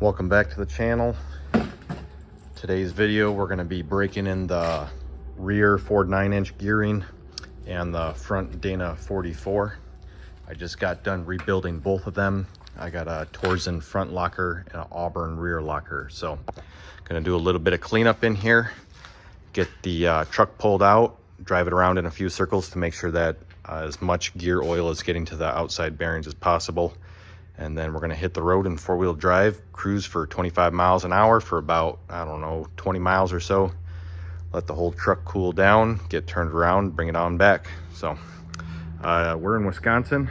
Welcome back to the channel. Today's video, we're going to be breaking in the rear Ford 9-inch gearing and the front Dana 44. I just got done rebuilding both of them. I got a Torsen front locker and an Auburn rear locker. So going to do a little bit of cleanup in here, get the truck pulled out, drive it around in a few circles to make sure that as much gear oil is getting to the outside bearings as possible. And then we're gonna hit the road in four-wheel drive, cruise for 25 miles an hour for about, I don't know, 20 miles or so. Let the whole truck cool down, get turned around, bring it on back. So we're in Wisconsin.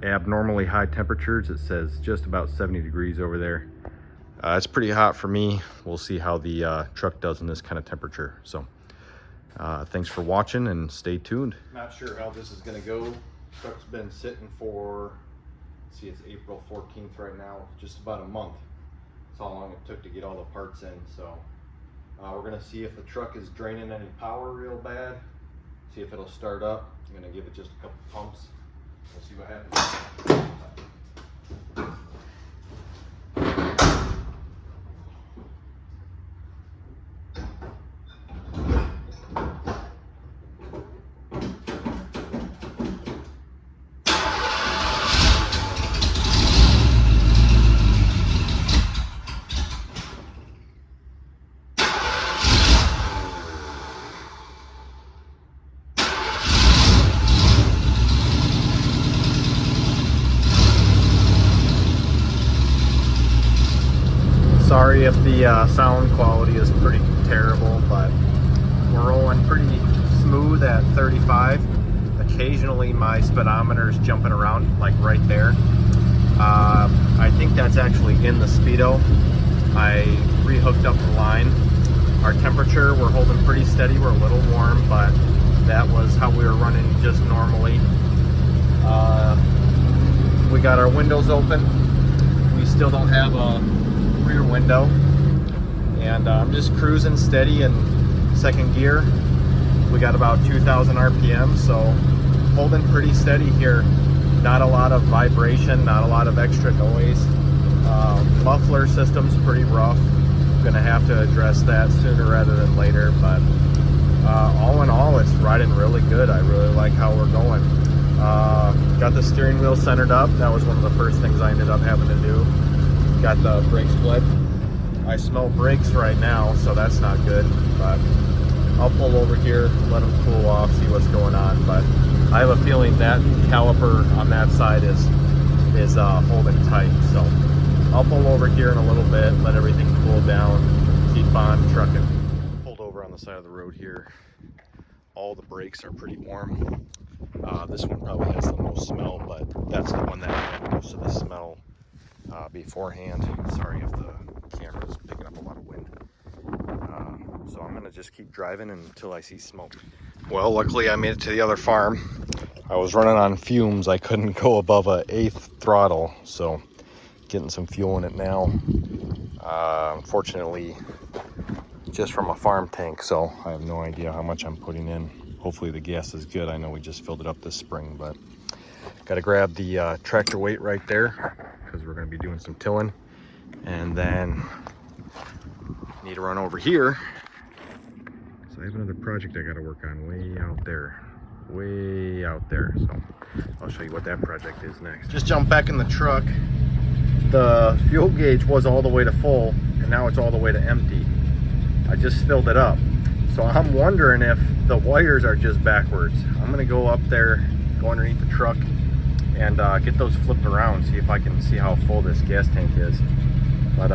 Abnormally high temperatures. It says just about 70 degrees over there. It's pretty hot for me. We'll see how the truck does in this kind of temperature. So thanks for watching and stay tuned. Not sure how this is gonna go. Truck's been sitting for, see, it's April 14th right now, just about a month. That's how long it took to get all the parts in. So we're gonna see if the truck is draining any power real bad, see if it'll start up. I'm gonna give it just a couple pumps. We'll see what happens. Sorry if the sound quality is pretty terrible, but we're rolling pretty smooth at 35. Occasionally my speedometer is jumping around like right there. I think that's actually in the speedo. I re-hooked up the line. Our temperature, we're holding pretty steady. We're a little warm, but that was how we were running just normally. We got our windows open. We still don't have a rear window, and I'm just cruising steady in second gear. We got about 2,000 RPM, so holding pretty steady here. Not a lot of vibration, not a lot of extra noise. Muffler system's pretty rough. Gonna have to address that sooner rather than later, but all in all, it's riding really good. I really like how we're going. Got the steering wheel centered up. That was one of the first things I ended up having to do. Got the brake split. I smell brakes right now, so that's not good, but I'll pull over here, let them cool off, see what's going on. But I have a feeling that caliper on that side is holding tight, so I'll pull over here in a little bit, let everything cool down, keep on trucking. Pulled over on the side of the road here. All the brakes are pretty warm. This one probably has the most smell, but that's the one that had most of the smell beforehand. Sorry if the camera is picking up a lot of wind. So I'm gonna just keep driving until I see smoke. Well, luckily I made it to the other farm. I was running on fumes. I couldn't go above a 8th throttle, so getting some fuel in it now. Unfortunately, just from a farm tank, so I have no idea how much I'm putting in. Hopefully the gas is good. I know we just filled it up this spring, but gotta grab the tractor weight right there because we're going to be doing some tilling, and then need to run over here. So I have another project I got to work on way out there, so I'll show you what that project is next. Just jumped back in the truck. The fuel gauge was all the way to full, and now it's all the way to empty. I just filled it up, so I'm wondering if the wires are just backwards. I'm going to go up there, go underneath the truck, and get those flipped around, see if I can see how full this gas tank is. But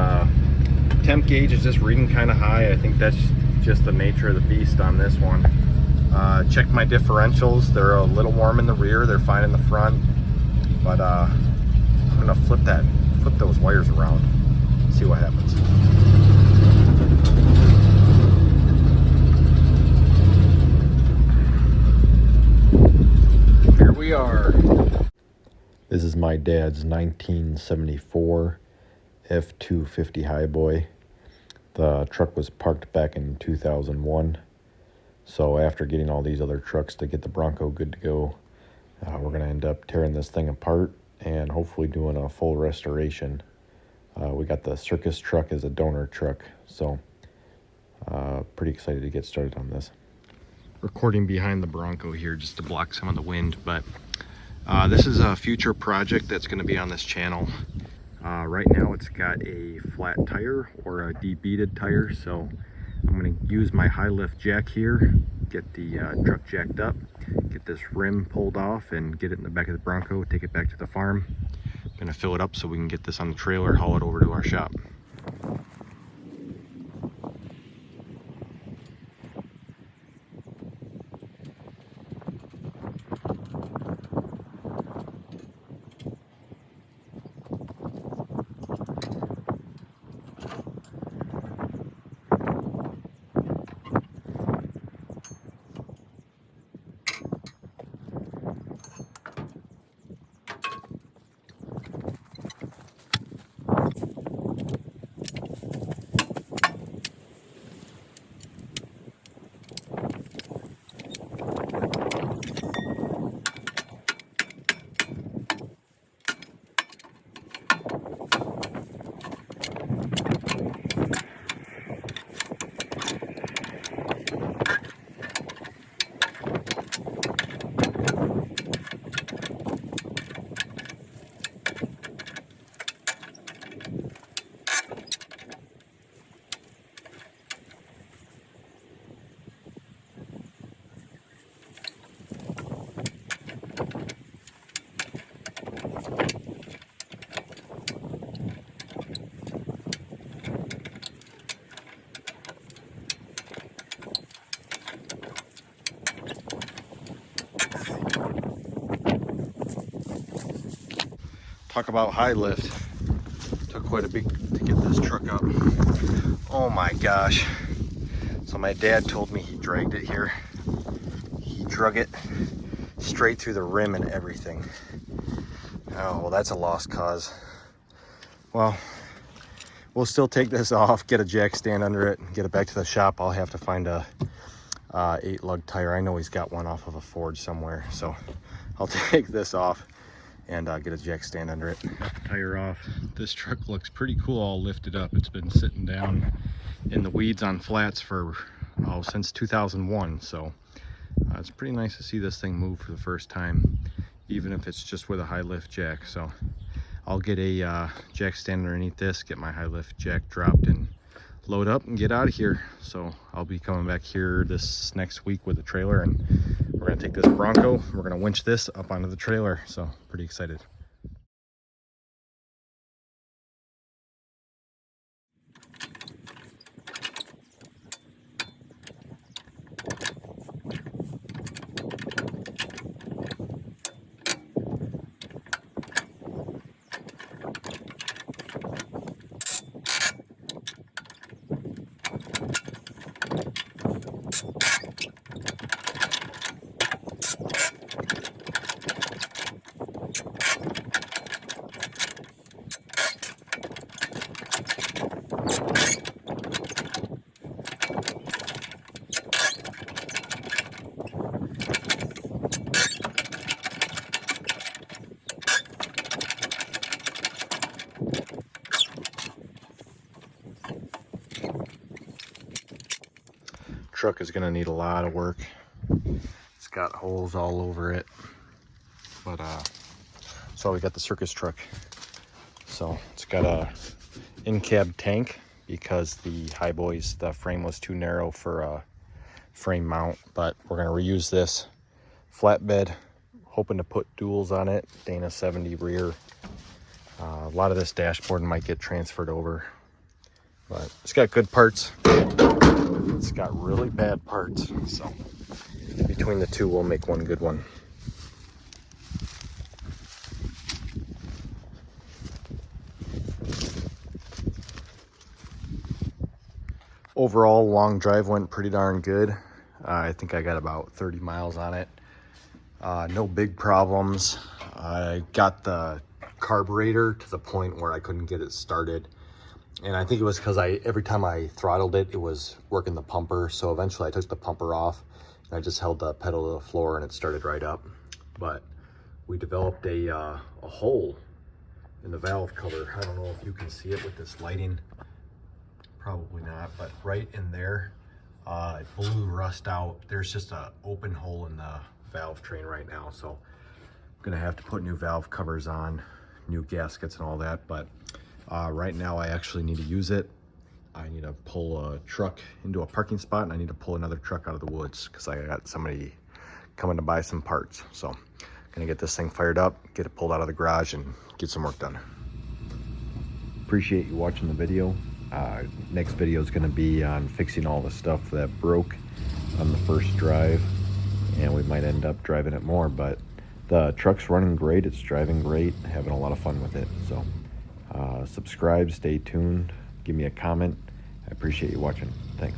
temp gauge is just reading kind of high. I think that's just the nature of the beast on this one. Checked my differentials. They're a little warm in the rear, they're fine in the front, but I'm gonna flip those wires around, see what happens. Here we are. This is my dad's 1974 F-250 Highboy. The truck was parked back in 2001. So after getting all these other trucks to get the Bronco good to go, we're going to end up tearing this thing apart and hopefully doing a full restoration. We got the circus truck as a donor truck, so pretty excited to get started on this. Recording behind the Bronco here just to block some of the wind, but this is a future project that's going to be on this channel. Right now it's got a flat tire or a debeaded tire, so I'm going to use my high lift jack here, get the truck jacked up, get this rim pulled off and get it in the back of the Bronco, take it back to the farm. I'm going to fill it up so we can get this on the trailer, haul it over to our shop. Talk about high lift. Took quite a bit to get this truck up. Oh my gosh. So my dad told me he dragged it here. He drug it straight through the rim and everything. Oh, well, that's a lost cause. Well, we'll still take this off, get a jack stand under it, and get it back to the shop. I'll have to find a 8-lug tire. I know he's got one off of a Ford somewhere, so I'll take this off and get a jack stand under it. Got the tire off. This truck looks pretty cool all lifted up. It's been sitting down in the weeds on flats for since 2001, so it's pretty nice to see this thing move for the first time, even if it's just with a high lift jack. So I'll get a jack stand underneath this, get my high lift jack dropped and load up and get out of here. So I'll be coming back here this next week with a trailer, and we're gonna take this Bronco, we're gonna winch this up onto the trailer. So pretty excited. Truck is gonna need a lot of work. It's got holes all over it, but so we got the circus truck. So it's got a in-cab tank because the Highboys, the frame was too narrow for a frame mount, but we're gonna reuse this flatbed, hoping to put duals on it, Dana 70 rear. A lot of this dashboard might get transferred over, but it's got good parts. It's got really bad parts, so between the two we'll make one good one. Overall, long drive went pretty darn good. I think I got about 30 miles on it. No big problems. I got the carburetor to the point where I couldn't get it started. And I think it was because every time I throttled it, it was working the pumper. So eventually I took the pumper off and I just held the pedal to the floor and it started right up. But we developed a hole in the valve cover. I don't know if you can see it with this lighting. Probably not, but right in there, it blew rust out. There's just a open hole in the valve train right now. So I'm gonna have to put new valve covers on, new gaskets and all that. But right now I actually need to use it. I need to pull a truck into a parking spot, and I need to pull another truck out of the woods because I got somebody coming to buy some parts. So I'm gonna get this thing fired up, get it pulled out of the garage, and get some work done. Appreciate you watching the video. Next video is going to be on fixing all the stuff that broke on the first drive, and we might end up driving it more, but the truck's running great. It's driving great, having a lot of fun with it. So subscribe, stay tuned, give me a comment. I appreciate you watching. Thanks.